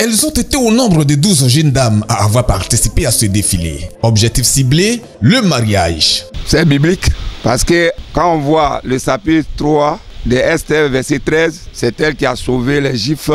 Elles ont été au nombre de 12 jeunes dames à avoir participé à ce défilé. Objectif ciblé, le mariage. C'est biblique parce que quand on voit le chapitre 3 de Esther, verset 13, c'est elle qui a sauvé les Juifs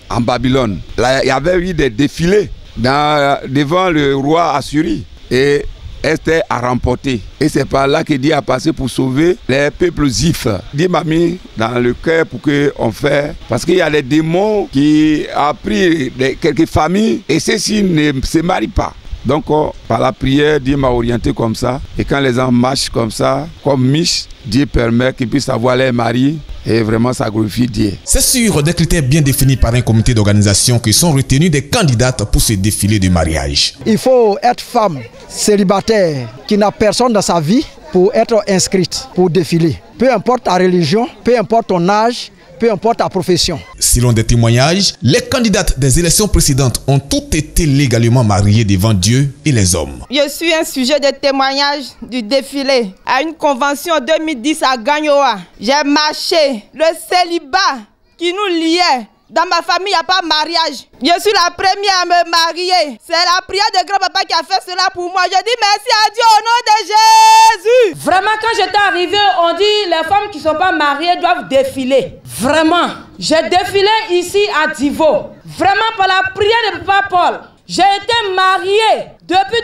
en Babylone. Là, il y avait eu des défilés devant le roi Assyrie et Esther a remporté. Et c'est par là que Dieu a passé pour sauver les peuples juifs. Dieu m'a mis dans le cœur pour qu'on fasse. Parce qu'il y a des démons qui ont pris quelques familles et ceux-ci ne se marient pas. Donc par la prière, Dieu m'a orienté comme ça. Et quand les gens marchent comme ça, comme Mich, Dieu permet qu'ils puissent avoir les maris. Et vraiment, ça glorifie Dieu. C'est sur des critères bien définis par un comité d'organisation que sont retenus des candidates pour ce défilé de mariage. Il faut être femme célibataire qui n'a personne dans sa vie pour être inscrite, pour défiler. Peu importe ta religion, peu importe ton âge, peu importe ta profession. Selon des témoignages, les candidates des élections précédentes ont toutes été légalement mariées devant Dieu et les hommes. Je suis un sujet de témoignage du défilé à une convention en 2010 à Gagnoa. J'ai marché le célibat qui nous liait. Dans ma famille, il n'y a pas de mariage. Je suis la première à me marier. C'est la prière de grand-papa qui a fait cela pour moi. Je dis merci à Dieu au nom de Jésus. Vraiment, quand j'étais arrivée, on dit les femmes qui ne sont pas mariées doivent défiler. Vraiment, j'ai défilé ici à Divo. Vraiment, par la prière de Papa Paul, j'ai été mariée depuis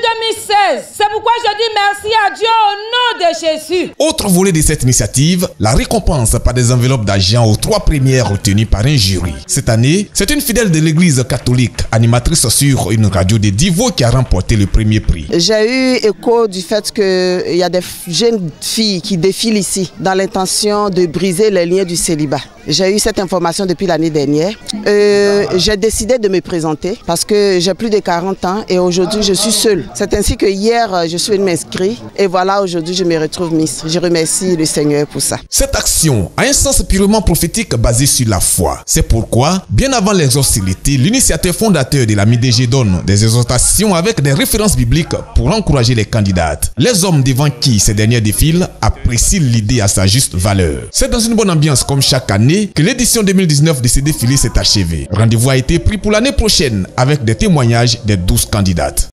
2016. C'est pourquoi je dis merci à Dieu au nom de Jésus. Autre volet de cette initiative, la récompense par des enveloppes d'argent aux 3 premières retenues par un jury. Cette année, c'est une fidèle de l'église catholique, animatrice sur une radio de Divo qui a remporté le premier prix. J'ai eu écho du fait qu'il y a des jeunes filles qui défilent ici dans l'intention de briser les liens du célibat. J'ai eu cette information depuis l'année dernière. J'ai décidé de me présenter parce que j'ai plus de 40 ans et aujourd'hui je suis seule. C'est ainsi que hier je suis venue m'inscrire et voilà aujourd'hui je me retrouve Miss. Je remercie le Seigneur pour ça. Cette action a un sens purement prophétique basé sur la foi. C'est pourquoi, bien avant les hostilités, l'initiateur fondateur de la MIDG donne des exhortations avec des références bibliques pour encourager les candidates. Les hommes devant qui ces derniers défilent apprécient l'idée à sa juste valeur. C'est dans une bonne ambiance comme chaque année que l'édition 2019 de ce défilé s'est achevée. Rendez-vous a été pris pour l'année prochaine avec des témoignages des 12 candidates.